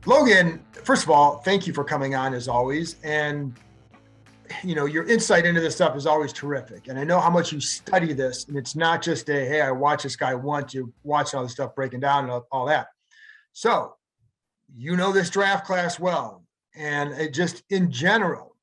Logan, first of all, thank you for coming on as always. And, your insight into this stuff is always terrific. And I know how much you study this. And it's not just hey, I watch this guy once, you watch all the stuff breaking down and all that. So, this draft class well. And it just in general,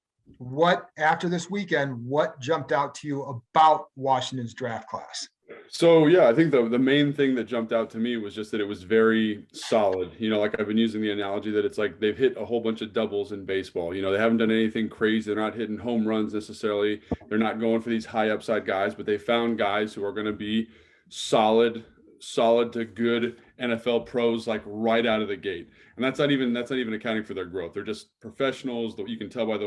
after this weekend, what jumped out to you about Washington's draft class? So yeah, I think the main thing that jumped out to me was just that it was very solid. Like I've been using the analogy that it's like they've hit a whole bunch of doubles in baseball. They haven't done anything crazy. They're not hitting home runs necessarily. They're not going for these high upside guys, but they found guys who are going to be solid to good NFL pros like right out of the gate. And that's not even accounting for their growth. They're just professionals that you can tell by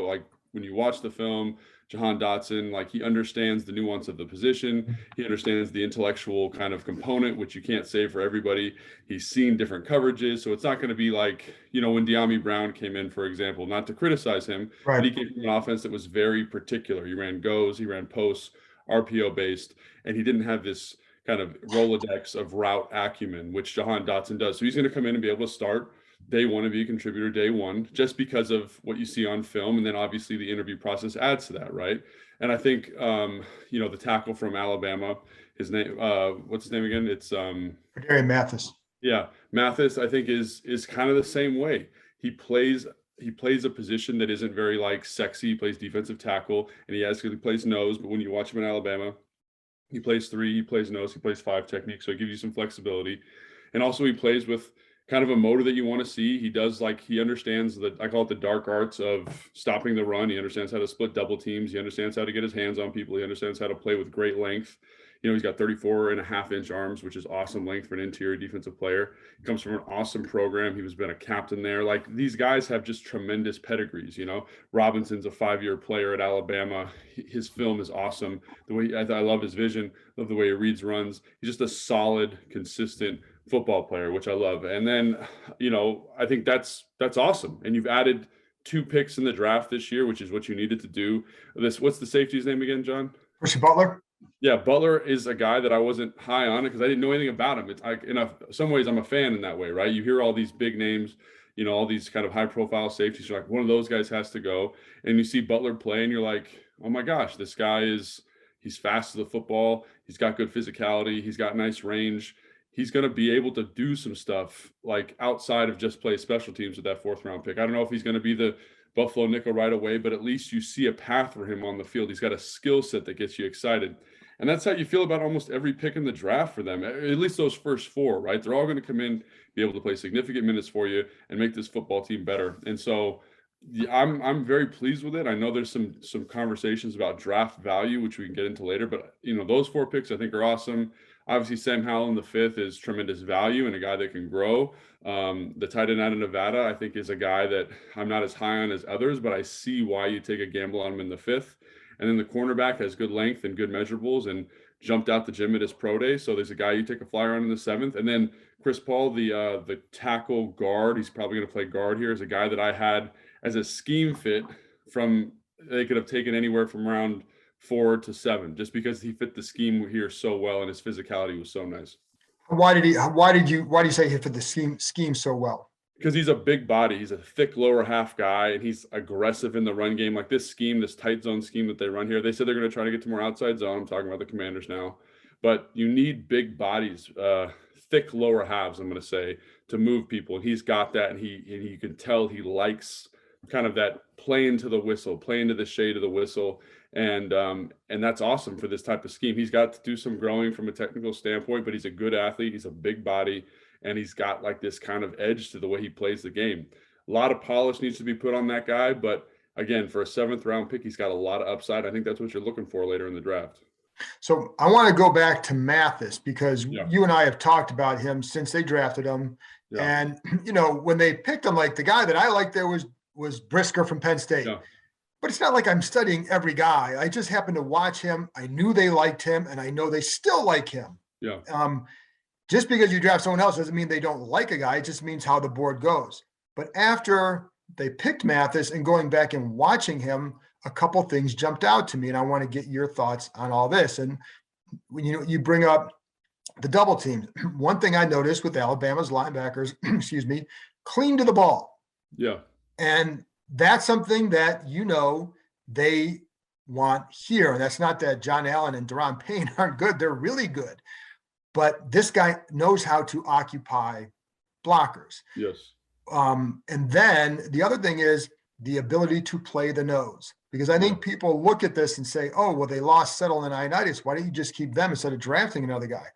when you watch the film. Jahan Dotson, he understands the nuance of the position. He understands the intellectual kind of component, which you can't say for everybody. He's seen different coverages. So it's not going to be like, when De'Ami Brown came in, for example, not to criticize him, right, but he came from an offense that was very particular. He ran goes, he ran posts, RPO based, and he didn't have this kind of Rolodex of route acumen, which Jahan Dotson does. So he's going to come in and be able to start day one and be a contributor day one, just because of what you see on film. And then obviously the interview process adds to that, right? And I think, the tackle from Alabama, his name, what's his name again? It's Mathis. Yeah, Mathis, I think is kind of the same way. He plays a position that isn't very sexy. He plays defensive tackle, and he plays nose. But when you watch him in Alabama, he plays 3, he plays nose, he plays 5 technique. So it gives you some flexibility. And also he plays with kind of a motor that you want to see. He does he understands I call it the dark arts of stopping the run. He understands how to split double teams. He understands how to get his hands on people. He understands how to play with great length. He's got 34.5-inch arms, which is awesome length for an interior defensive player. He comes from an awesome program. He was been a captain there. These guys have just tremendous pedigrees. Robinson's a 5-year player at Alabama. His film is awesome. The way I love his vision, love the way he reads runs. He's just a solid, consistent football player, which I love. And then, I think that's awesome. And you've added 2 picks in the draft this year, which is what you needed to do. What's the safety's name again, John? Percy Butler. Yeah, Butler is a guy that I wasn't high on because I didn't know anything about him. It's in some ways I'm a fan in that way, right? You hear all these big names, all these kind of high profile safeties. You're like, one of those guys has to go. And you see Butler play and you're like, oh my gosh, this guy he's fast to the football. He's got good physicality. He's got nice range. He's going to be able to do some stuff outside of just play special teams with that 4th round pick. I don't know if he's going to be the Buffalo nickel right away, but at least you see a path for him on the field. He's got a skill set that gets you excited. And that's how you feel about almost every pick in the draft for them, at least those first 4, right? They're all going to come in, be able to play significant minutes for you and make this football team better. And so I'm very pleased with it. I know there's some conversations about draft value, which we can get into later, but those 4 picks I think are awesome. Obviously, Sam Howell in the 5th is tremendous value and a guy that can grow. The tight end out of Nevada, I think, is a guy that I'm not as high on as others, but I see why you take a gamble on him in the 5th. And then the cornerback has good length and good measurables and jumped out the gym at his pro day. So there's a guy you take a flyer on in the 7th. And then Chris Paul, the tackle guard, he's probably going to play guard here, is a guy that I had as a scheme fit they could have taken anywhere from round 4 to 7, just because he fit the scheme here so well and his physicality was so nice. Why do you say he fit the scheme so well? Because he's a big body. He's a thick lower half guy, and he's aggressive in the run game. This tight zone scheme that they run here, they said they're going to try to get to more outside zone. I'm talking about the Commanders now. But you need big bodies, thick lower halves, I'm going to say, to move people. And he's got that, and you can tell he likes kind of that play into the whistle, play into the shade of the whistle. And that's awesome for this type of scheme. He's got to do some growing from a technical standpoint, but he's a good athlete. He's a big body. And he's got this kind of edge to the way he plays the game. A lot of polish needs to be put on that guy. But again, for a 7th round pick, he's got a lot of upside. I think that's what you're looking for later in the draft. So I want to go back to Mathis because you and I have talked about him since they drafted him. Yeah. And, when they picked him, the guy that I liked there was Brisker from Penn State. Yeah. But it's not like I'm studying every guy. I just happened to watch him. I knew they liked him, and I know they still like him. Yeah. Just because you draft someone else doesn't mean they don't like a guy. It just means how the board goes. But after they picked Mathis and going back and watching him, a couple things jumped out to me, and I want to get your thoughts on all this. And when you bring up the double teams, one thing I noticed with Alabama's linebackers, clean to the ball. Yeah. And that's something that, they want here. And that's not that John Allen and Deron Payne aren't good. They're really good. But this guy knows how to occupy blockers. Yes. And then the other thing is the ability to play the nose. Because I think people look at this and say, oh, well, they lost Settle and Ioannidis. Why don't you just keep them instead of drafting another guy?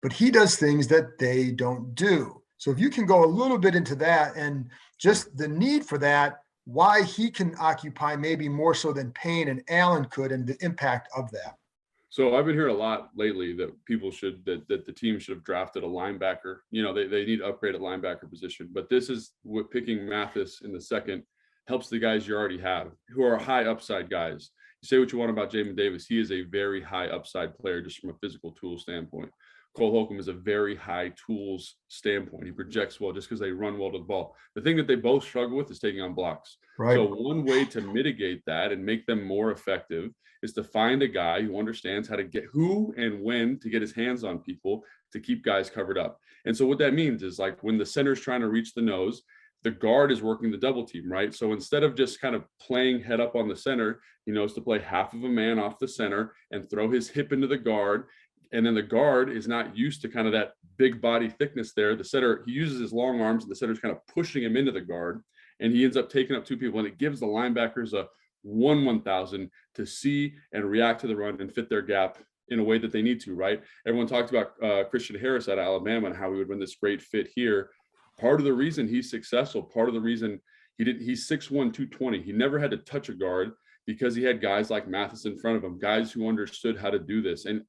But he does things that they don't do. So if you can go a little bit into that and just the need for that, why he can occupy maybe more so than Payne and Allen could, and the impact of that. So I've been hearing a lot lately that people that the team should have drafted a linebacker. They need to upgrade at linebacker position. But this is what picking Mathis in the second helps the guys you already have, who are high upside guys. You say what you want about Jamin Davis. He is a very high upside player just from a physical tool standpoint. Cole Holcomb is a very high tools standpoint. He projects well just because they run well to the ball. The thing that they both struggle with is taking on blocks. Right. So one way to mitigate that and make them more effective is to find a guy who understands how to get who and when to get his hands on people to keep guys covered up. And so what that means is, like, when the center is trying to reach the nose, the guard is working the double team, right? So instead of just kind of playing head up on the center, he knows to play half of a man off the center and throw his hip into the guard. And then the guard is not used to kind of that big body thickness there. The center, he uses his long arms, and the center's kind of pushing him into the guard, and he ends up taking up two people. And it gives the linebackers a 1,000 to see and react to the run and fit their gap in a way that they need to, right? Everyone talked about Christian Harris out of Alabama and how he would run this great fit here. Part of the reason he's successful, part of the reason he's 6'1", 220. He never had to touch a guard because he had guys like Mathis in front of him, guys who understood how to do this. And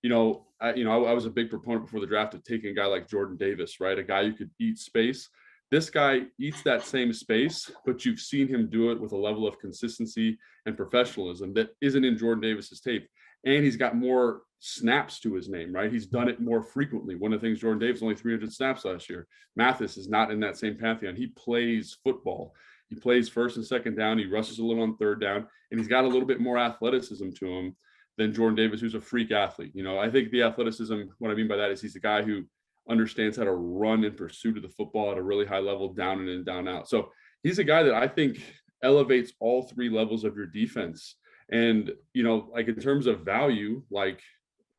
I was a big proponent before the draft of taking a guy like Jordan Davis, right? A guy who could eat space. This guy eats that same space, but you've seen him do it with a level of consistency and professionalism that isn't in Jordan Davis's tape. And he's got more snaps to his name, right? He's done it more frequently. One of the things, Jordan Davis only 300 snaps last year. Mathis is not in that same pantheon. He plays football. He plays first and second down. He rushes a little on third down, and he's got a little bit more athleticism to him than Jordan Davis, who's a freak athlete. I think the athleticism, what I mean by that is he's a guy who understands how to run in pursuit of the football at a really high level, down and in, down out. So he's a guy that I think elevates all three levels of your defense. And, like in terms of value, like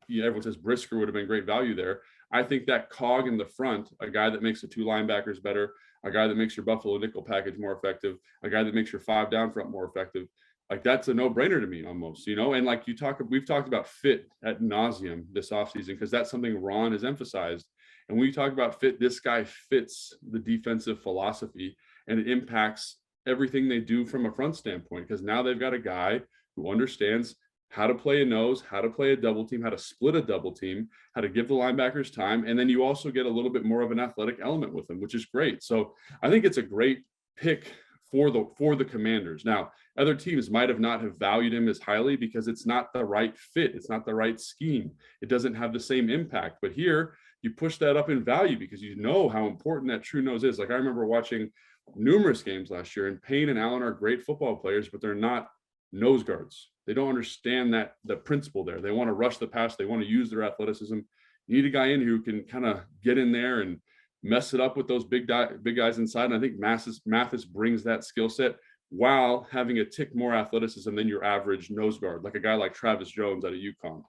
everyone says Brisker would have been great value there. I think that cog in the front, a guy that makes the two linebackers better, a guy that makes your Buffalo nickel package more effective, a guy that makes your 5 down front more effective, like that's a no-brainer to me almost, and like we've talked about fit ad nauseum this offseason because that's something Ron has emphasized. And when you talk about fit, this guy fits the defensive philosophy, and it impacts everything they do from a front standpoint, because now they've got a guy who understands how to play a nose, how to play a double team, how to split a double team, how to give the linebackers time. And then you also get a little bit more of an athletic element with them, which is great. So I think it's a great pick for the Commanders. Now, other teams might not have valued him as highly because it's not the right fit. It's not the right scheme. It doesn't have the same impact. But here, you push that up in value because you know how important that true nose is. Like I remember watching numerous games last year, and Payne and Allen are great football players, but they're not nose guards. They don't understand the principle there. They want to rush the pass. They want to use their athleticism. You need a guy in who can kind of get in there and mess it up with those big guys inside. And I think Mathis brings that skill set while having a tick more athleticism than your average nose guard, like a guy like Travis Jones out of UConn.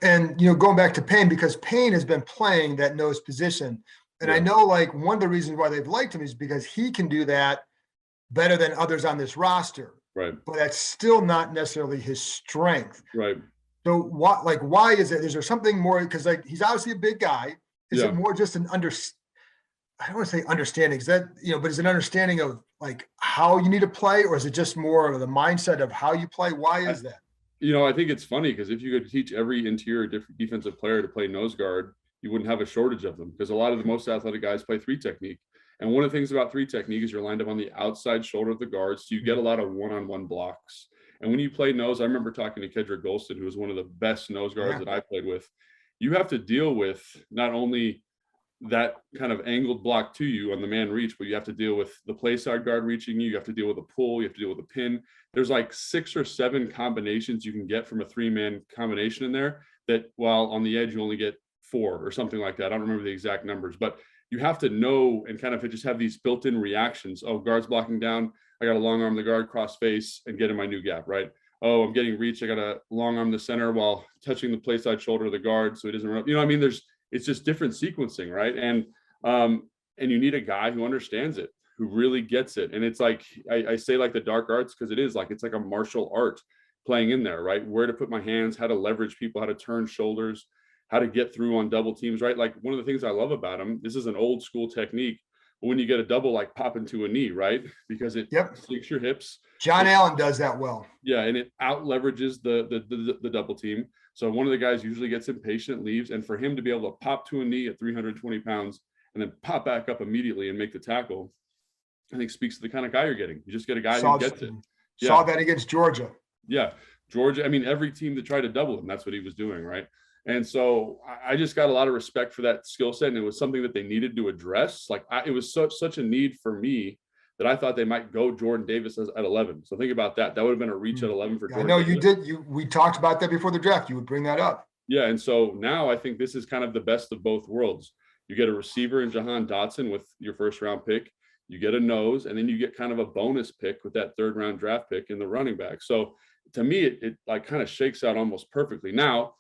And going back to Payne, because Payne has been playing that nose position. And I know like one of the reasons why they've liked him is because he can do that better than others on this roster. Right. But that's still not necessarily his strength. Right. So why is it? Is there something more? Because like he's obviously a big guy. Is it more just an I don't want to say understanding, but is it an understanding of like how you need to play, or is it just more of the mindset of how you play? Why is that? I think it's funny because if you could teach every interior defensive player to play nose guard, you wouldn't have a shortage of them, because a lot of the most athletic guys play 3 technique. And one of the things about 3 technique is you're lined up on the outside shoulder of the guard, so you get a lot of one-on-one blocks. And when you play nose, I remember talking to Kedrick Golston, who was one of the best nose guards that I played with. You have to deal with not only that kind of angled block to you on the man reach, but you have to deal with the play side guard reaching you. You have to deal with a pull. You have to deal with a pin. There's like 6 or 7 combinations you can get from a 3-man combination in there that, while on the edge, you only get 4 or something like that. I don't remember the exact numbers, but you have to know and kind of just have these built-in reactions. Oh, guard's blocking down, I got to long arm the guard, cross face, and get in my new gap, right? Oh, I'm getting reach, I got to long arm the center while touching the play side shoulder of the guard so he doesn't run up. You know what I mean? It's just different sequencing, right? And you need a guy who understands it, who really gets it. And it's like, I say like the dark arts, because it is like, it's like a martial art playing in there, right? Where to put my hands, how to leverage people, how to turn shoulders, how to get through on double teams, right? Like one of the things I love about him, this is an old school technique, but when you get a double, like pop into a knee, right? Because it sinks your hips. John Allen does that well. Yeah, and it out leverages the double team. So one of the guys usually gets impatient, leaves, and for him to be able to pop to a knee at 320 pounds and then pop back up immediately and make the tackle, I think speaks to the kind of guy you're getting. You just get a guy who gets it. Saw that against Georgia. Yeah, Georgia. I mean, every team that tried to double him, that's what he was doing, right? And so I just got a lot of respect for that skill set, and it was something that they needed to address. Like it was such a need for me that I thought they might go Jordan Davis at 11. So think about that. That would have been a reach at 11 for Jordan. I know you did. We talked about that before the draft. You would bring that up. Yeah, and so now I think this is kind of the best of both worlds. You get a receiver in Jahan Dotson with your first round pick. You get a nose, and then you get kind of a bonus pick with that third round draft pick in the running back. So to me, it like kind of shakes out almost perfectly. Now,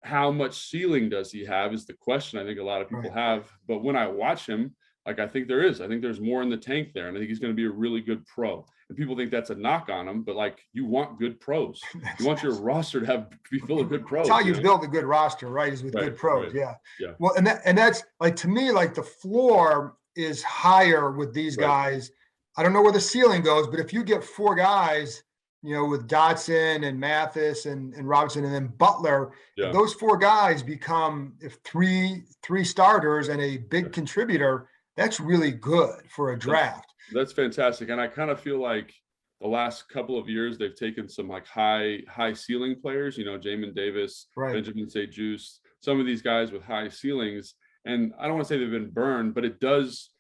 how much ceiling does he have is the question I think a lot of people have. But when I watch him, like I think there's more in the tank there, and I think he's going to be a really good pro. And people think that's a knock on him, but like you want good pros. You want your roster to be full of good pros. That's how you build a good roster, right? Is with good pros. Right. Yeah. Well, and that's like, to me, like the floor is higher with these guys. I don't know where the ceiling goes, but if you get four guys, you know, with Dotson and Mathis and Robinson and then Butler, if those four guys become three starters and a big contributor, that's really good for a draft. That's fantastic. And I kind of feel like the last couple of years, they've taken some like high ceiling players, you know, Jamin Davis, Benjamin St-Juste, some of these guys with high ceilings. And I don't want to say they've been burned, but it does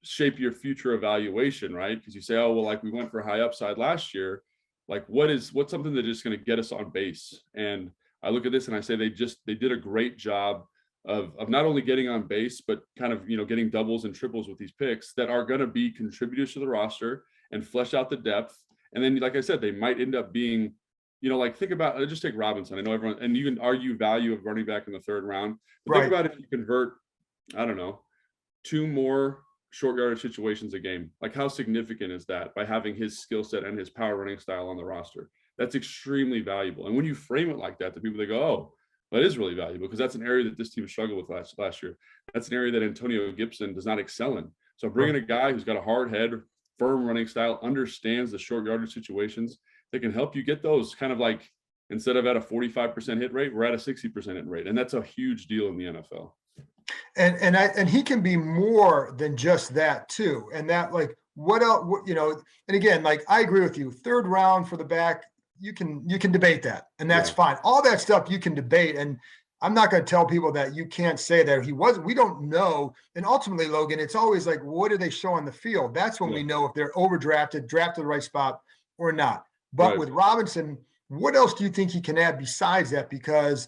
shape your future evaluation, right? Because you say, oh, well, like we went for high upside last year. Like what's something that's just going to get us on base? And I look at this and I say they did a great job of not only getting on base, but kind of, you know, getting doubles and triples with these picks that are going to be contributors to the roster and flesh out the depth. And then, like I said, they might end up being, you know, like think about, just take Robinson. I know everyone, and you can argue value of running back in the third round, but think about if you convert, I don't know, 2 more short yardage situations a game. Like how significant is that by having his skill set and his power running style on the roster? That's extremely valuable. And when you frame it like that, the people, they go, oh, that is really valuable, because that's an area that this team struggled with last year. That's an area that Antonio Gibson does not excel in. So bringing a guy who's got a hard head, firm running style, understands the short yardage situations, that can help you get those kind of like, instead of at a 45% hit rate, we're at a 60% hit rate. And that's a huge deal in the NFL. And he can be more than just that too. And that, like, what else, you know, and again, like I agree with you, third round for the back, you can debate that, and that's fine. All that stuff you can debate. And I'm not going to tell people that you can't say that he wasn't. We don't know. And ultimately, Logan, it's always like, what do they show on the field? That's when we know if they're overdrafted, drafted the right spot or not. But with Robinson, what else do you think he can add besides that? Because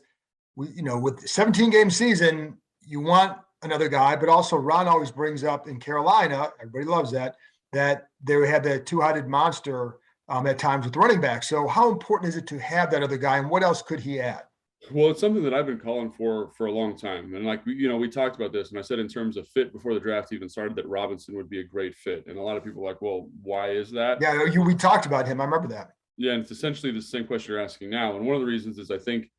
you know, with 17-game season, you want another guy, but also Ron always brings up in Carolina, everybody loves that they had the two-headed monster at times with running back. So how important is it to have that other guy, and what else could he add? Well, it's something that I've been calling for a long time. And like, you know, we talked about this, and I said in terms of fit before the draft even started that Robinson would be a great fit. And a lot of people are like, well, why is that? Yeah, we talked about him. I remember that. Yeah, and it's essentially the same question you're asking now. And one of the reasons is I think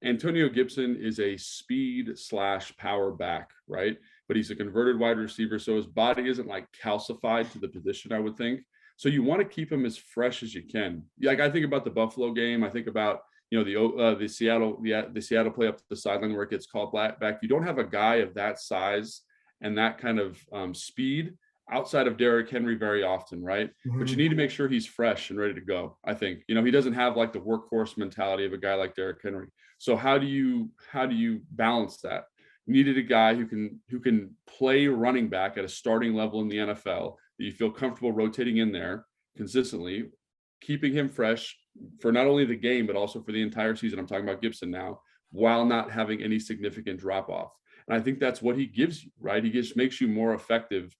Antonio Gibson is a speed/power back, right? But he's a converted wide receiver, so his body isn't like calcified to the position, I would think. So you want to keep him as fresh as you can. Like I think about the Buffalo game. I think about, you know, the Seattle play up the sideline where it gets called back. You don't have a guy of that size and that kind of speed outside of Derrick Henry very often, right? Mm-hmm. But you need to make sure he's fresh and ready to go. I think, you know, he doesn't have like the workhorse mentality of a guy like Derrick Henry. So how do you balance that? You needed a guy who can play running back at a starting level in the NFL, that you feel comfortable rotating in there consistently, keeping him fresh for not only the game, but also for the entire season. I'm talking about Gibson now, while not having any significant drop off. And I think that's what he gives you, right? He just makes you more effective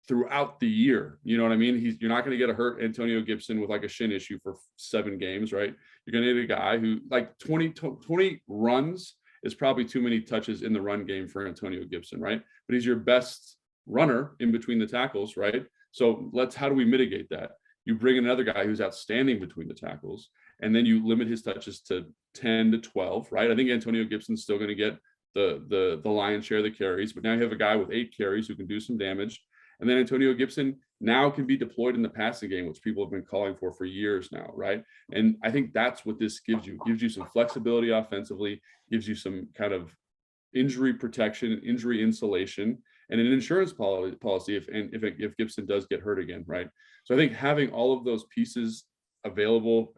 throughout the year. You know what I mean? You're not going to get a hurt Antonio Gibson with like a shin issue for 7 games, right? You're going to need a guy who like 20 runs is probably too many touches in the run game for Antonio Gibson, right? But he's your best runner in between the tackles, right? So how do we mitigate that? You bring in another guy who's outstanding between the tackles, and then you limit his touches to 10 to 12, right? I think Antonio Gibson's still going to get the lion's share of the carries, but now you have a guy with 8 carries who can do some damage. And then Antonio Gibson now can be deployed in the passing game, which people have been calling for years now, right? And I think that's what this gives you. It gives you some flexibility offensively, gives you some kind of injury protection, injury insulation, and an insurance policy if Gibson does get hurt again, right? So I think having all of those pieces available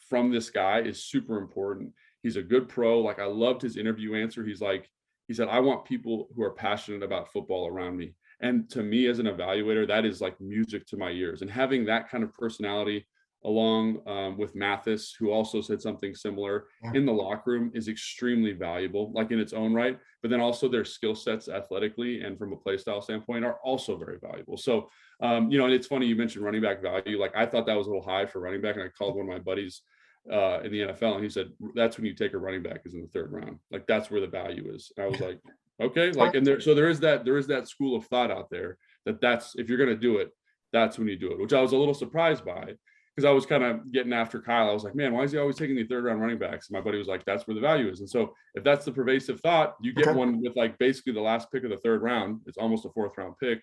from this guy is super important. He's a good pro. Like, I loved his interview answer. He said, I want people who are passionate about football around me. And to me, as an evaluator, that is like music to my ears. And having that kind of personality along with Mathis, who also said something similar in the locker room, is extremely valuable, like in its own right. But then also their skill sets athletically and from a play style standpoint are also very valuable. So, and it's funny you mentioned running back value. Like, I thought that was a little high for running back. And I called one of my buddies in the NFL, and he said, that's when you take a running back, is in the 3rd round. Like, that's where the value is. And I was like, okay, like, and there is that school of thought out there that's, if you're going to do it, that's when you do it, which I was a little surprised by, because I was kind of getting after Kyle. I was like, man, why is he always taking the 3rd round running backs? And my buddy was like, that's where the value is. And so if that's the pervasive thought, you get one with like basically the last pick of the 3rd round. It's almost a 4th round pick.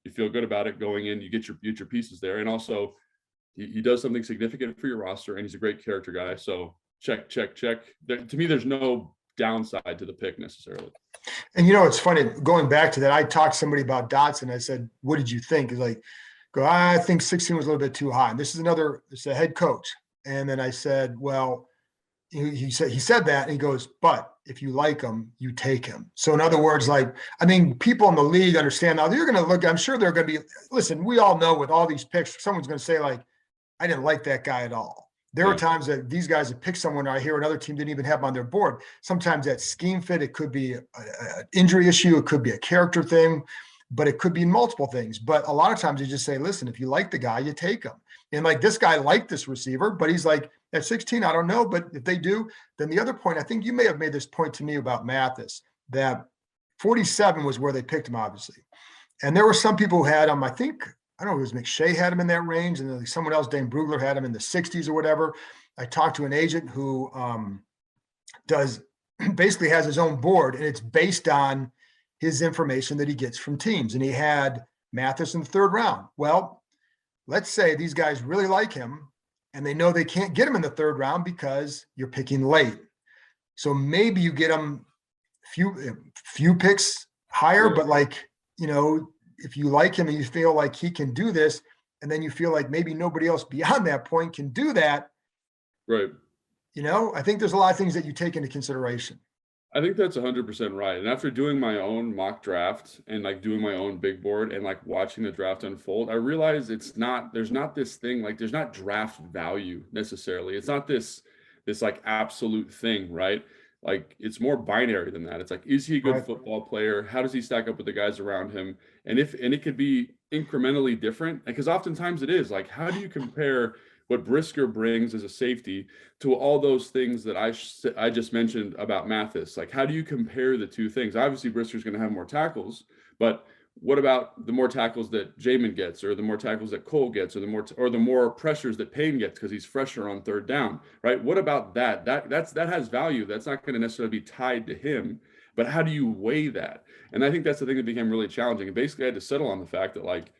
You feel good about it going in, you get your pieces there. And also he does something significant for your roster, and he's a great character guy. So check. To me, there's no downside to the pick necessarily. And it's funny, going back to that, I talked to somebody about Dotson. I said, what did you think? He's like, I think 16 was a little bit too high. And this is it's a head coach. And then I said, well, he said that, and he goes, but if you like him, you take him. So in other words, like, I mean, people in the league understand now. They're going to look, I'm sure they're going to be, listen, we all know with all these picks, someone's going to say like, I didn't like that guy at all. There are times that these guys have picked someone I hear another team didn't even have on their board. Sometimes that scheme fit, it could be an injury issue, it could be a character thing, but it could be multiple things. But a lot of times you just say, listen, if you like the guy, you take him. And like, this guy liked this receiver, but he's like, at 16, I don't know. But if they do, then the other point, I think you may have made this point to me about Mathis, that 47 was where they picked him, obviously. And there were some people who had him, I don't know, it was McShay had him in that range, and then someone else, Dane Brugler, had him in the 60s or whatever. I talked to an agent who basically has his own board, and it's based on his information that he gets from teams. And he had Mathis in the 3rd round. Well, let's say these guys really like him, and they know they can't get him in the 3rd round because you're picking late. So maybe you get him few picks higher, but like, if you like him and you feel like he can do this, and then you feel like maybe nobody else beyond that point can do that. Right. I think there's a lot of things that you take into consideration. I think that's 100% right. And after doing my own mock draft and like doing my own big board and like watching the draft unfold, I realized there's not this thing, like there's not draft value necessarily. It's not this like absolute thing, right? Like, it's more binary than that. It's like, is he a good football player? How does he stack up with the guys around him? And it could be incrementally different, because oftentimes it is. Like, how do you compare what Brisker brings as a safety to all those things that I just mentioned about Mathis? Like, how do you compare the two things? Obviously, Brisker's going to have more tackles, but what about the more tackles that Jamin gets, or the more tackles that Cole gets, or the more pressures that Payne gets because he's fresher on 3rd down, right? What about that? That has value. That's not going to necessarily be tied to him, but how do you weigh that? And I think that's the thing that became really challenging. And basically, I had to settle on the fact that, like,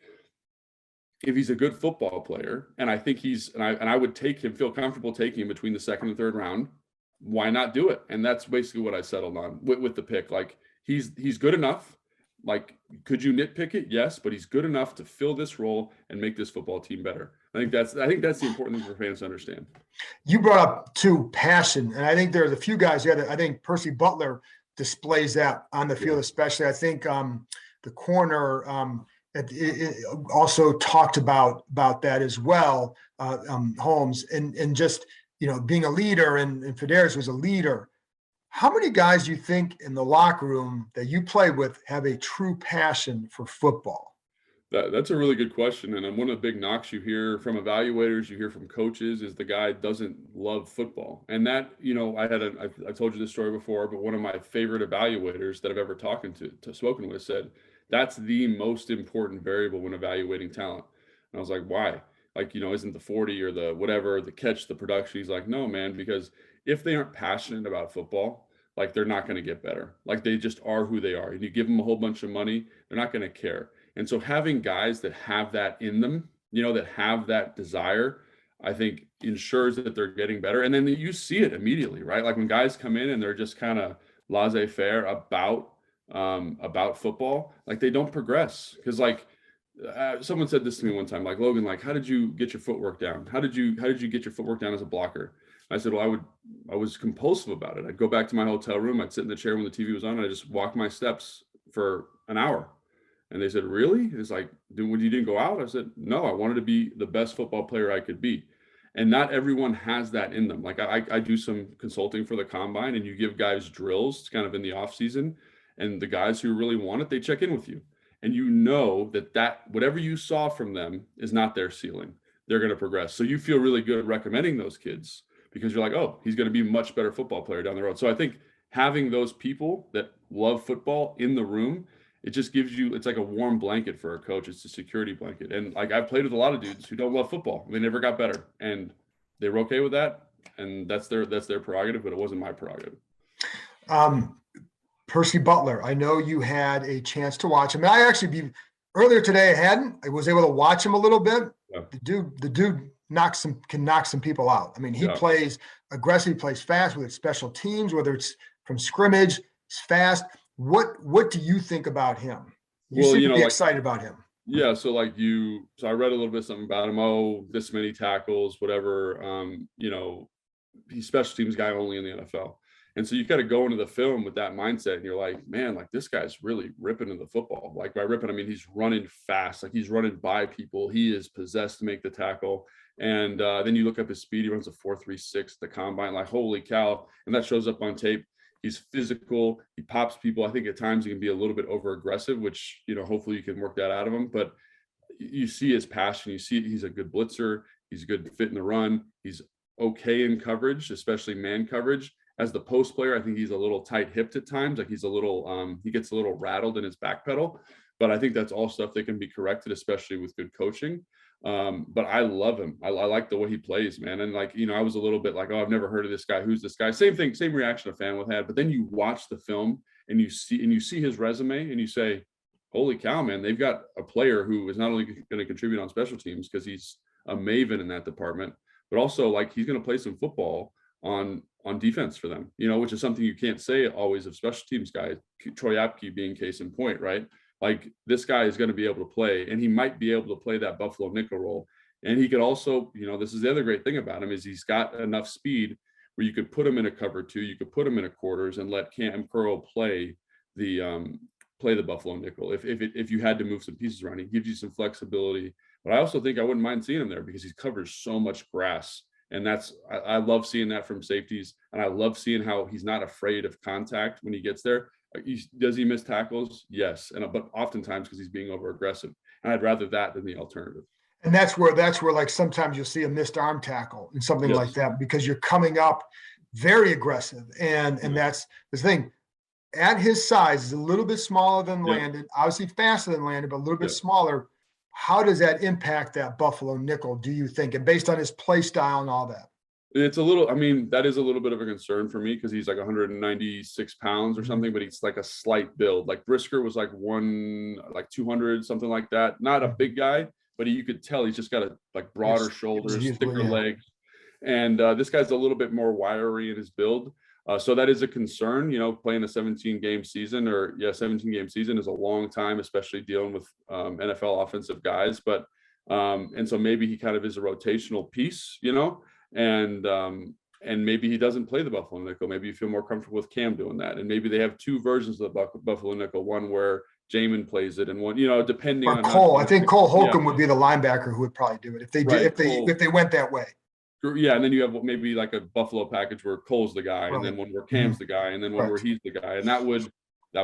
if he's a good football player, and I think I would feel comfortable taking him between the 2nd and 3rd round, why not do it? And that's basically what I settled on with the pick. Like, he's good enough. Like, could you nitpick it? Yes, but he's good enough to fill this role and make this football team better. I think that's the important thing for fans to understand. You brought up too passion, and I think there's a few guys here that I think Percy Butler displays that on the field, especially. I think the corner also talked about that as well, Holmes, and just being a leader, and Federiz was a leader. How many guys do you think in the locker room that you play with have a true passion for football? That's a really good question. And one of the big knocks you hear from evaluators, you hear from coaches, is the guy doesn't love football. And that, I told you this story before, but one of my favorite evaluators that I've ever spoken with said, that's the most important variable when evaluating talent. And I was like, why? Like, isn't the 40 or the whatever, the catch, the production? He's like, no, man, because if they aren't passionate about football, like they're not going to get better. Like they just are who they are. And you give them a whole bunch of money, they're not going to care. And so having guys that have that in them, that have that desire, I think ensures that they're getting better. And then you see it immediately, right? Like when guys come in and they're just kind of laissez-faire about football, like they don't progress. Because someone said this to me one time, like, Logan, like, how did you get your footwork down? How did you get your footwork down as a blocker? I said, well, I was compulsive about it. I'd go back to my hotel room. I'd sit in the chair when the TV was on. And I just walk my steps for an hour. And they said, really? It's like, when you didn't go out? I said, no, I wanted to be the best football player I could be. And not everyone has that in them. Like I do some consulting for the combine, and you give guys drills kind of in the off season, and the guys who really want it, they check in with you. And that whatever you saw from them is not their ceiling. They're going to progress. So you feel really good recommending those kids because you're like, oh, he's going to be a much better football player down the road. So I think having those people that love football in the room, it just gives you, it's like a warm blanket for a coach. It's a security blanket. And like I've played with a lot of dudes who don't love football. They never got better, and they were okay with that. And that's their prerogative, but it wasn't my prerogative. Percy Butler, I know you had a chance to watch him. Earlier today I was able to watch him a little bit. Yeah. The dude can knock some people out. I mean, he plays aggressive, he plays fast with special teams, whether it's from scrimmage, it's fast. What do you think about him? You seem to be excited about him. Yeah. So I read a little bit something about him. Oh, this many tackles, whatever. He's special teams guy only in the NFL. And so you got to go into the film with that mindset, and you're like, man, like this guy's really ripping in the football. Like by ripping, I mean, he's running fast, like he's running by people. He is possessed to make the tackle. And then you look up his speed, he runs a 4.36 the combine, like holy cow. And that shows up on tape. He's physical. He pops people. I think at times he can be a little bit over aggressive, which, hopefully you can work that out of him. But you see his passion. You see he's a good blitzer. He's a good fit in the run. He's okay in coverage, especially man coverage. As the post player, I think he's a little tight-hipped at times. Like he's a little, he gets a little rattled in his back pedal. But I think that's all stuff that can be corrected, especially with good coaching. But I love him. I like the way he plays, man. And I was a little bit like, oh, I've never heard of this guy. Who's this guy? Same thing, same reaction a fan would have. But then you watch the film and you see his resume and you say, holy cow, man, they've got a player who is not only going to contribute on special teams because he's a maven in that department, but also he's going to play some football on defense for them, which is something you can't say always of special teams guys, Troy Apke being case in point, right? Like this guy is going to be able to play, and he might be able to play that Buffalo nickel role. And he could also, this is the other great thing about him is he's got enough speed where you could put him in a cover two, you could put him in a quarters and let Cam Curl play the Buffalo nickel. If you had to move some pieces around, he gives you some flexibility. But I also think I wouldn't mind seeing him there because he covers so much grass. And I love seeing that from safeties. And I love seeing how he's not afraid of contact when he gets there. Does he miss tackles? Yes. But oftentimes because he's being over aggressive. And I'd rather that than the alternative. And that's where sometimes you'll see a missed arm tackle and something like that, because you're coming up very aggressive. And that's the thing. At his size, is a little bit smaller than Landon, obviously faster than Landon, but a little bit smaller. How does that impact that Buffalo nickel, do you think? And based on his play style and all that? It's that is a little bit of a concern for me because he's like 196 pounds or something, but he's like a slight build. Like Brisker was like 200, something like that. Not a big guy, but you could tell he's just got broader shoulders, thicker legs. And this guy's a little bit more wiry in his build. So that is a concern, playing a 17-game season 17-game season is a long time, especially dealing with NFL offensive guys. But and so maybe he kind of is a rotational piece, and maybe he doesn't play the Buffalo nickel. Maybe you feel more comfortable with Cam doing that. And maybe they have two versions of the Buffalo nickel, one where Jamin plays it and one, depending on Cole. I think Cole Holcomb would be the linebacker who would probably do it if they went that way. Yeah, and then you have maybe like a Buffalo package where Cole's the guy, and Right. then one where Cam's the guy, and then one where he's the guy, and that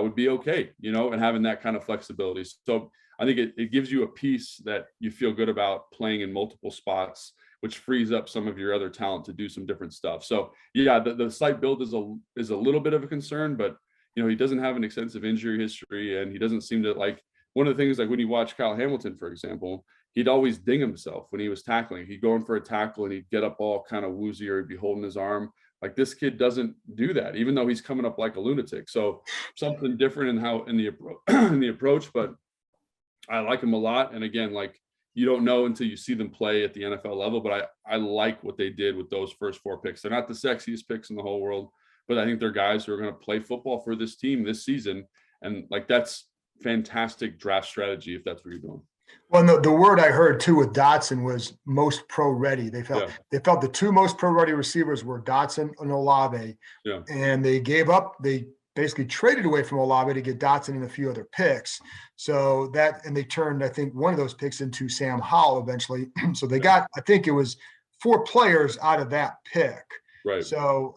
would be okay, and having that kind of flexibility. So I think it gives you a piece that you feel good about playing in multiple spots, which frees up some of your other talent to do some different stuff. So yeah, the slight build is a little bit of a concern, but he doesn't have an extensive injury history, and he doesn't seem to like one of the things, like when you watch Kyle Hamilton, for example, he'd always ding himself when he was tackling. He'd go in for a tackle and he'd get up all kind of woozy, or he'd be holding his arm. Like, this kid doesn't do that, even though he's coming up like a lunatic. So something different in the approach, but I like him a lot. And again, like, you don't know until you see them play at the NFL level, but I like what they did with those first 4 picks. They're not the sexiest picks in the whole world, but I think they're guys who are going to play football for this team this season. And like, that's fantastic draft strategy if that's what you're doing. Well, the word I heard too with Dotson was most pro ready. They felt the 2 most pro ready receivers were Dotson and Olave. Yeah. And they basically traded away from Olave to get Dotson and a few other picks. So and they turned, I think, one of those picks into Sam Howell eventually. So they got, I think it was 4 players out of that pick. Right. So,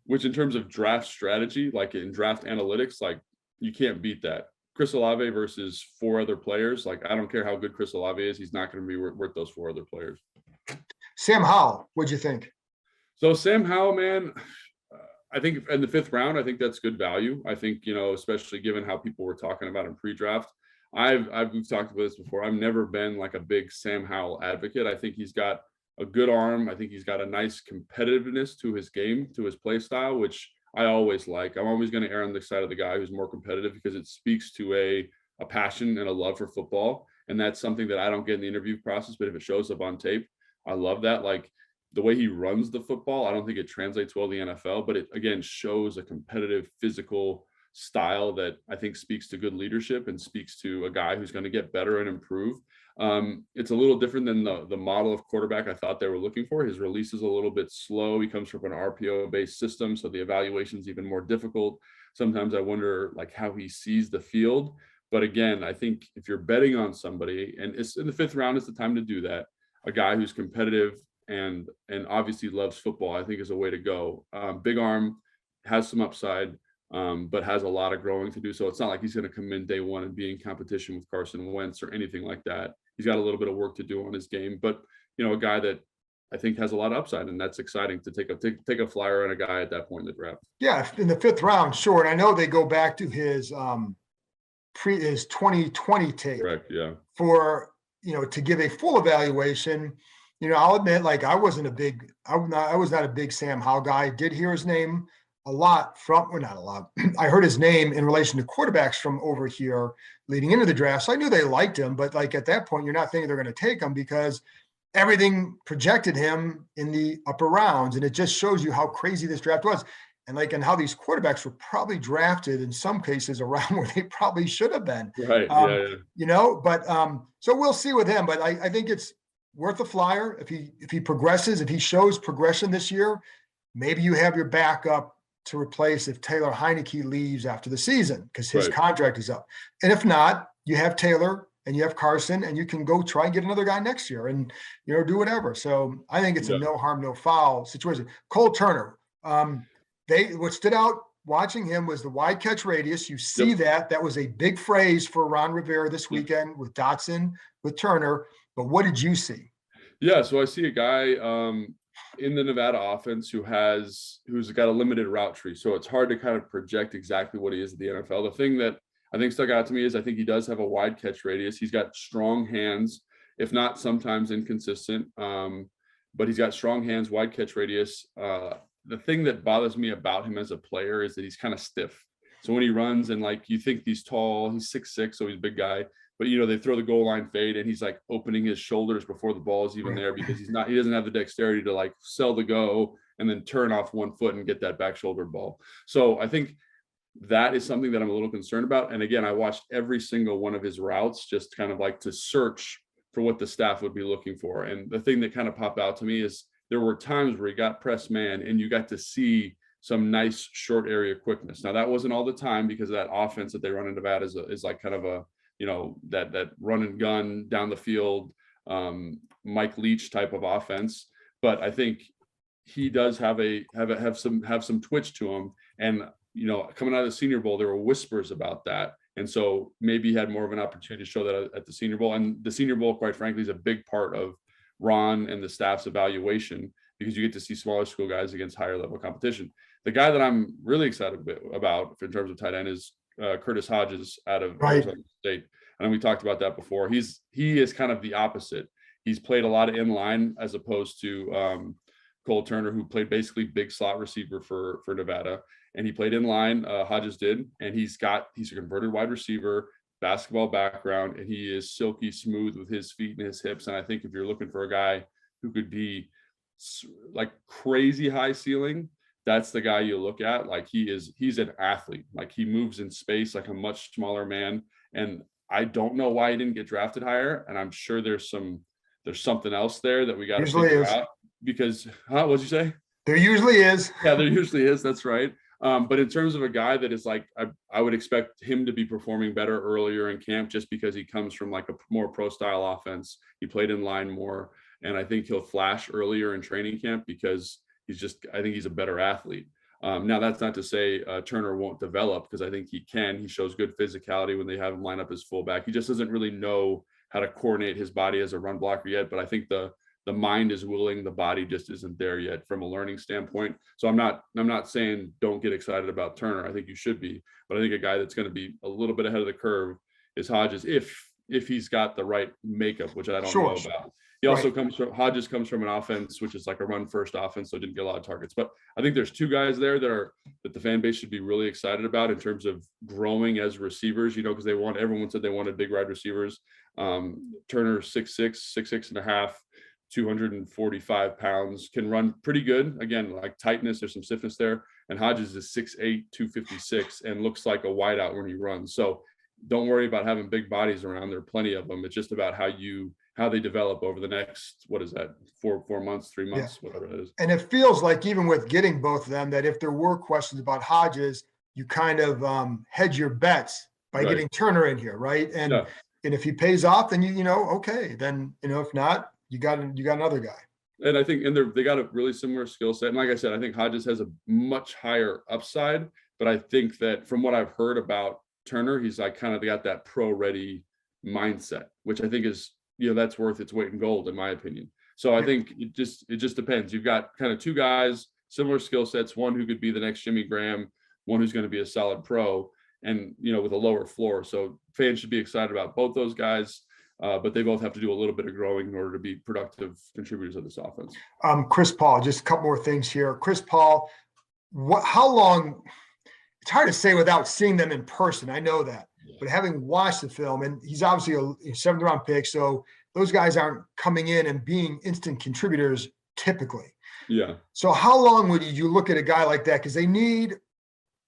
which in terms of draft strategy, like in draft analytics, like, you can't beat that. Chris Olave versus 4 other players. Like, I don't care how good Chris Olave is, he's not going to be worth those 4 other players. Sam Howell, what'd you think? So Sam Howell, man, I think in the 5th round, I think that's good value. I think, especially given how people were talking about in pre-draft. We've talked about this before. I've never been like a big Sam Howell advocate. I think he's got a good arm. I think he's got a nice competitiveness to his game, to his play style, which I always like. I'm always going to err on the side of the guy who's more competitive, because it speaks to a passion and a love for football. And that's something that I don't get in the interview process, but if it shows up on tape, I love that. Like, the way he runs the football, I don't think it translates well to the NFL, but it again shows a competitive, physical style that I think speaks to good leadership and speaks to a guy who's going to get better and improve. It's a little different than the model of quarterback I thought they were looking for. His release is a little bit slow. He comes from an RPO-based system, so the evaluation is even more difficult. Sometimes I wonder like how he sees the field. But again, I think if you're betting on somebody, and it's in the 5th round, is the time to do that. A guy who's competitive and obviously loves football, I think, is a way to go. Big arm, has some upside, but has a lot of growing to do. So it's not like he's going to come in day one and be in competition with Carson Wentz or anything like that. He's got a little bit of work to do on his game, but a guy that I think has a lot of upside, and that's exciting to take a flyer on a guy at that point in the draft. Yeah, in the 5th round, sure. And I know they go back to his 2020 tape. Correct. Yeah. For to give a full evaluation. I'll admit, like, I was not a big Sam Howell guy. I did hear his name a lot not a lot. I heard his name in relation to quarterbacks from over here leading into the draft. So I knew they liked him, but like at that point, you're not thinking they're going to take him because everything projected him in the upper rounds. And it just shows you how crazy this draft was. And how these quarterbacks were probably drafted in some cases around where they probably should have been. Right. So we'll see with him, but I think it's worth a flyer. If he progresses, if he shows progression this year, maybe you have your backup to replace if Taylor Heineke leaves after the season, because his contract is up. And if not, you have Taylor and you have Carson, and you can go try and get another guy next year and, do whatever. So I think it's a no harm, no foul situation. Cole Turner, what stood out watching him was the wide catch radius. You see that was a big phrase for Ron Rivera this weekend with Dotson, with Turner. But what did you see? Yeah, so I see a guy in the Nevada offense who's got a limited route tree. So it's hard to kind of project exactly what he is at the NFL. The thing that I think stuck out to me is I think he does have a wide catch radius. He's got strong hands, if not sometimes inconsistent, but he's got strong hands, wide catch radius. The thing that bothers me about him as a player is that he's kind of stiff. So when he runs, and like, you think he's tall, he's 6'6", so he's a big guy, but they throw the goal line fade and he's like opening his shoulders before the ball is even there, because he doesn't have the dexterity to like sell the go and then turn off one foot and get that back shoulder ball. So I think that is something that I'm a little concerned about. And again, I watched every single one of his routes, just kind of like to search for what the staff would be looking for. And the thing that kind of popped out to me is there were times where he got press man and you got to see some nice short area quickness. Now that wasn't all the time, because that offense that they run in Nevada is like kind of a, that run and gun down the field, Mike Leach type of offense. But I think he does have some twitch to him. And, coming out of the Senior Bowl, there were whispers about that. And so maybe he had more of an opportunity to show that at the Senior Bowl. And the Senior Bowl, quite frankly, is a big part of Ron and the staff's evaluation, because you get to see smaller school guys against higher level competition. The guy that I'm really excited about in terms of tight end is Curtis Hodges out of Arizona State. And we talked about that before. He is kind of the opposite. He's played a lot of inline as opposed to Cole Turner, who played basically big slot receiver for Nevada. And he played inline, Hodges did, and he's a converted wide receiver, basketball background, and he is silky smooth with his feet and his hips. And I think if you're looking for a guy who could be like crazy high ceiling, that's the guy you look at. Like he's an athlete. Like he moves in space like a much smaller man. And I don't know why he didn't get drafted higher. And I'm sure there's something else there that we got to figure out. Because, what'd you say? There usually is. Yeah, there usually is. That's right. But in terms of a guy that is like, I would expect him to be performing better earlier in camp, just because he comes from like a more pro style offense. He played in line more, and I think he'll flash earlier in training camp because I think he's a better athlete. Now that's not to say Turner won't develop, because I think he can. He shows good physicality when they have him line up as fullback. He just doesn't really know how to coordinate his body as a run blocker yet, but I think the mind is willing, the body just isn't there yet from a learning standpoint. So I'm not saying don't get excited about Turner. I think you should be, but I think a guy that's going to be a little bit ahead of the curve is Hodges, if he's got the right makeup, which I don't know about. He also Hodges comes from an offense which is like a run first offense, so didn't get a lot of targets. But I think there's two guys there that the fan base should be really excited about in terms of growing as receivers, because everyone said they wanted big wide receivers. Turner 6'6", 6'6.5", 245 pounds, can run pretty good. Again, like tightness, there's some stiffness there. And Hodges is 6'8", 256, and looks like a wideout when he runs. So don't worry about having big bodies around. There are plenty of them. It's just about how they develop over the next, what is that, 4 months, 3 months, whatever it is. And it feels like even with getting both of them, that if there were questions about Hodges, you kind of hedge your bets by getting Turner in here, right? And if he pays off, then okay. Then if not, you got another guy. And I think they got a really similar skill set. And like I said, I think Hodges has a much higher upside. But I think that from what I've heard about Turner, he's like kind of got that pro ready mindset, which I think is, that's worth its weight in gold, in my opinion. So I think it just depends. You've got kind of two guys, similar skill sets, one who could be the next Jimmy Graham, one who's going to be a solid pro, and, with a lower floor. So fans should be excited about both those guys, but they both have to do a little bit of growing in order to be productive contributors of this offense. Chris Paul, just a couple more things here. Chris Paul, how long? It's hard to say without seeing them in person. I know that. But having watched the film, and he's obviously a 7th round pick, so those guys aren't coming in and being instant contributors typically. Yeah. So how long would you look at a guy like that? Because they need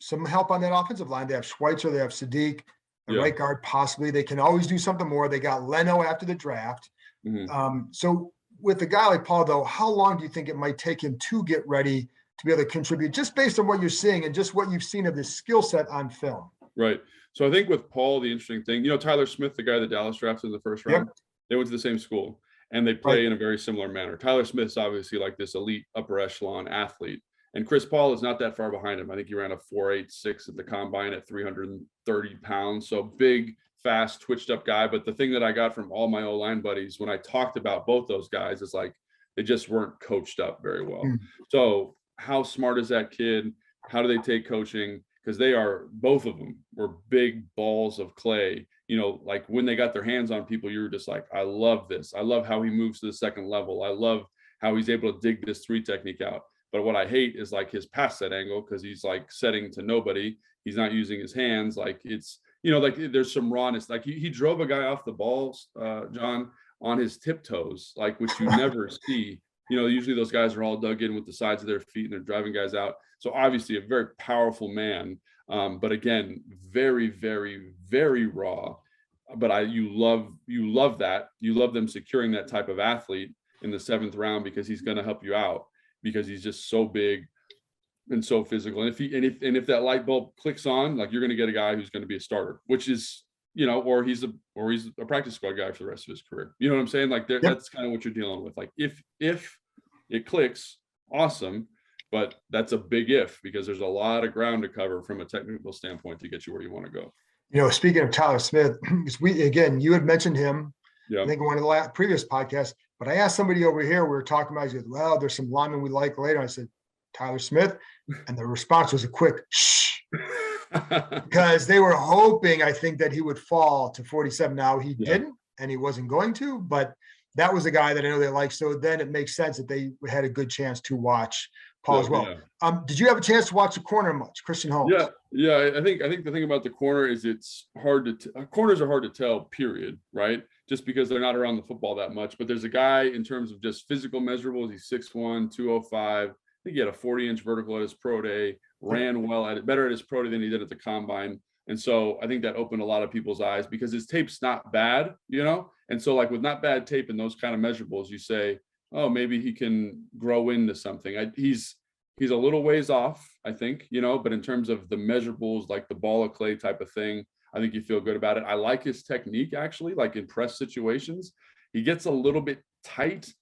some help on that offensive line. They have Schweitzer, they have Sadiq, the right guard possibly. They can always do something more. They got Leno after the draft. Mm-hmm. So with a guy like Paul, though, how long do you think it might take him to get ready to be able to contribute, just based on what you're seeing and just what you've seen of this skill set on film? Right. So I think with Paul, the interesting thing, Tyler Smith, the guy that Dallas drafted in the first round, they went to the same school and they play in a very similar manner. Tyler Smith's obviously like this elite upper echelon athlete, and Chris Paul is not that far behind him. I think he ran a 4.86 at the combine at 330 pounds. So big, fast, twitched up guy. But the thing that I got from all my O-line buddies when I talked about both those guys is like, they just weren't coached up very well. So how smart is that kid? How do they take coaching? Because both of them were big balls of clay. Like when they got their hands on people, you were just like, I love this. I love how he moves to the second level. I love how he's able to dig this 3 technique out. But what I hate is like his pass set angle, because he's like setting to nobody. He's not using his hands. Like it's, like there's some rawness. Like he drove a guy off the balls, John, on his tiptoes, like which you never see. Usually those guys are all dug in with the sides of their feet and they're driving guys out. So obviously a very powerful man, but again, very, very, very raw. But you love that. You love them securing that type of athlete in the 7th round, because he's going to help you out, because he's just so big and so physical. And if that light bulb clicks on, like, you're going to get a guy who's going to be a starter, which is or he's a practice squad guy for the rest of his career. You know what I'm saying? Like that's kind of what you're dealing with. Like if it clicks, awesome, but that's a big if, because there's a lot of ground to cover from a technical standpoint to get you where you want to go. Speaking of Tyler Smith, you had mentioned him, Yeah. I think in one of the previous podcasts, but I asked somebody over here, we were talking about, he said, well, there's some linemen we like later. I said, Tyler Smith. And the response was a quick shh, because they were hoping, I think, that he would fall to 47. Now he didn't, and he wasn't going to, but that was a guy that I know they like. So then it makes sense that they had a good chance to watch Paul as well. Yeah. Did you have a chance to watch the corner much, Christian Holmes? Yeah. I think the thing about the corner is it's hard to corners are hard to tell, period, right? Just because they're not around the football that much. But there's a guy in terms of just physical measurables. He's 6'1", 205. I think he had a 40-inch vertical at his pro day, ran well at it, better at his pro day than he did at the combine. And so I think that opened a lot of people's eyes, because his tape's not bad, And so like with not bad tape and those kind of measurables, you say, oh, maybe he can grow into something. He's a little ways off, I think, but in terms of the measurables, like the ball of clay type of thing, I think you feel good about it. I like his technique, actually, like in press situations. He gets a little bit tight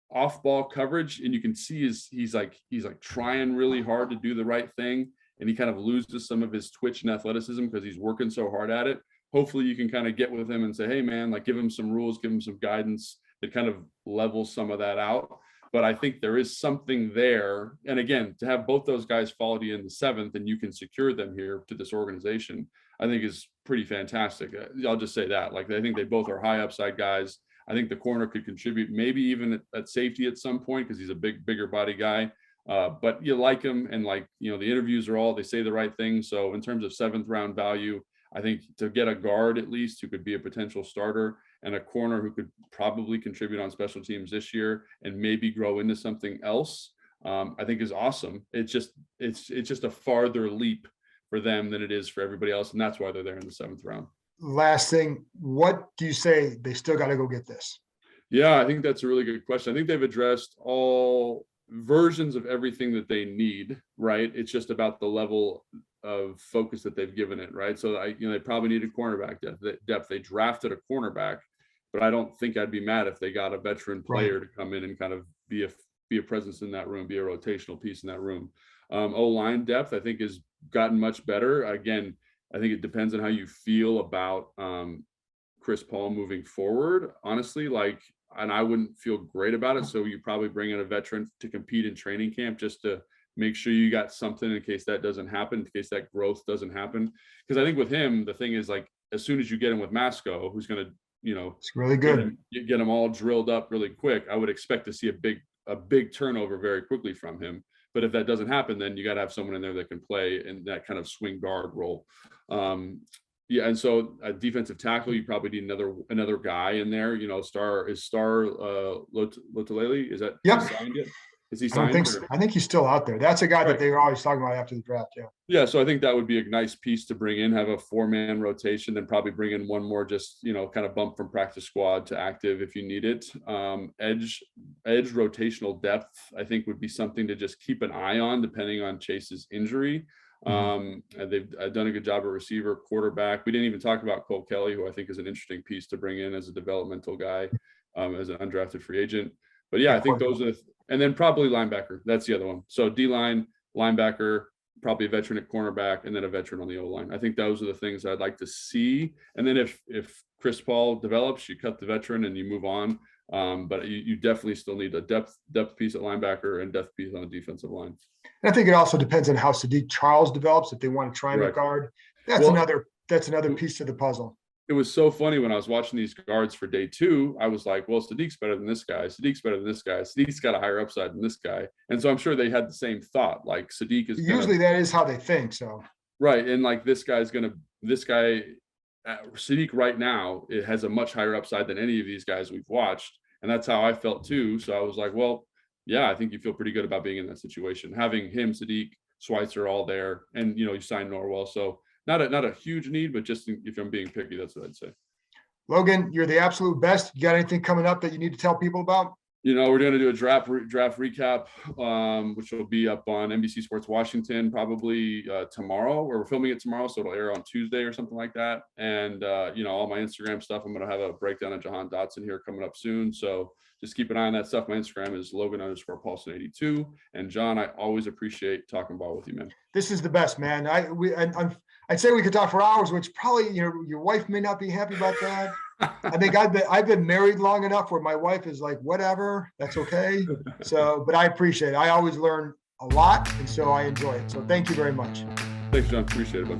off ball coverage, and you can see he's like trying really hard to do the right thing, and he kind of loses some of his twitch and athleticism because he's working so hard at it. Hopefully you can kind of get with him and say, hey man, like give him some rules, give him some guidance that kind of levels some of that out. But I think there is something there. And again, to have both those guys follow you in the 7th and you can secure them here to this organization, I think is pretty fantastic. I'll just say that. Like, I think they both are high upside guys. I think the corner could contribute, maybe even at safety at some point, because he's a bigger body guy. But you like him, and like, the interviews they say the right things. So in terms of 7th round value, I think to get a guard at least who could be a potential starter, and a corner who could probably contribute on special teams this year and maybe grow into something else, I think is awesome. It's just a farther leap for them than it is for everybody else, and that's why they're there in the 7th round. Last thing, what do you say they still got to go get this? Yeah, I think that's a really good question. I think they've addressed all versions of everything that they need, right? It's just about the level of focus that they've given it, right? So they probably need a cornerback depth. They drafted a cornerback, but I don't think I'd be mad if they got a veteran player to come in and kind of be a presence in that room, be a rotational piece in that room. O-line depth, I think, has gotten much better. Again, I think it depends on how you feel about Chris Paul moving forward, honestly. And I wouldn't feel great about it. So you probably bring in a veteran to compete in training camp just to make sure you got something in case that doesn't happen, in case that growth doesn't happen. Because I think with him, the thing is, like, as soon as you get him with Masco, who's going to, it's really good. Get him all drilled up really quick, I would expect to see a big turnover very quickly from him. But if that doesn't happen, then you got to have someone in there that can play in that kind of swing guard role. And so a defensive tackle, you probably need another guy in there. Star Lotulelei, is that signed yet? Is he signed? I think he's still out there. That's a guy that they were always talking about after the draft. Yeah. So I think that would be a nice piece to bring in, have a 4-man rotation, then probably bring in one more, just, kind of bump from practice squad to active if you need it. Edge rotational depth, I think, would be something to just keep an eye on depending on Chase's injury. They've done a good job at receiver, quarterback. We didn't even talk about Cole Kelly, who I think is an interesting piece to bring in as a developmental guy, as an undrafted free agent. But I think those are and then probably linebacker. That's the other one. So D-line, linebacker, probably a veteran at cornerback, and then a veteran on the O-line. I think those are the things I'd like to see. And then if Chris Paul develops, you cut the veteran and you move on. But you definitely still need a depth piece at linebacker and depth piece on the defensive line. And I think it also depends on how Sadiq Charles develops. If they want to try and guard, that's another piece of the puzzle. It was so funny when I was watching these guards for day 2. I was like, well, Sadiq's better than this guy. Sadiq's better than this guy. Sadiq's got a higher upside than this guy. And so I'm sure they had the same thought. Like, Sadiq is usually that is how they think. So right, and like Sadiq right now, it has a much higher upside than any of these guys we've watched, and that's how I felt too. So I was like, well, yeah, I think you feel pretty good about being in that situation, having him, Sadiq, Schweitzer all there, and you signed Norwell. So not a huge need, but just if I'm being picky, that's what I'd say. Logan, you're the absolute best. You got anything coming up that you need to tell people about? We're going to do a draft recap, which will be up on NBC Sports Washington probably tomorrow, where we're filming it tomorrow. So it'll air on Tuesday or something like that. And, all my Instagram stuff, I'm going to have a breakdown of Jahan Dotson here coming up soon. So just keep an eye on that stuff. My Instagram is Logan_Paulsen82. And John, I always appreciate talking ball with you, man. This is the best, man. I'd say we could talk for hours, which probably, your wife may not be happy about that. I think I've been married long enough where my wife is like, whatever, that's okay. So, but I appreciate it. I always learn a lot, and so I enjoy it. So thank you very much. Thanks, John. Appreciate it, bud.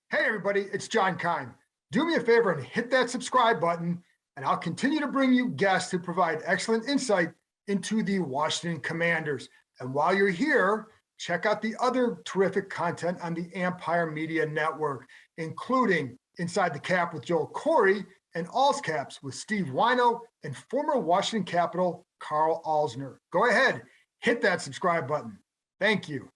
Hey, everybody, it's John Keim. Do me a favor and hit that subscribe button, and I'll continue to bring you guests who provide excellent insight into the Washington Commanders. And while you're here, check out the other terrific content on the Ampire Media Network, including Inside the Cap with Joel Corey and All's Caps with Steve Wino and former Washington Capital Carl Alsner. Go ahead, hit that subscribe button. Thank you.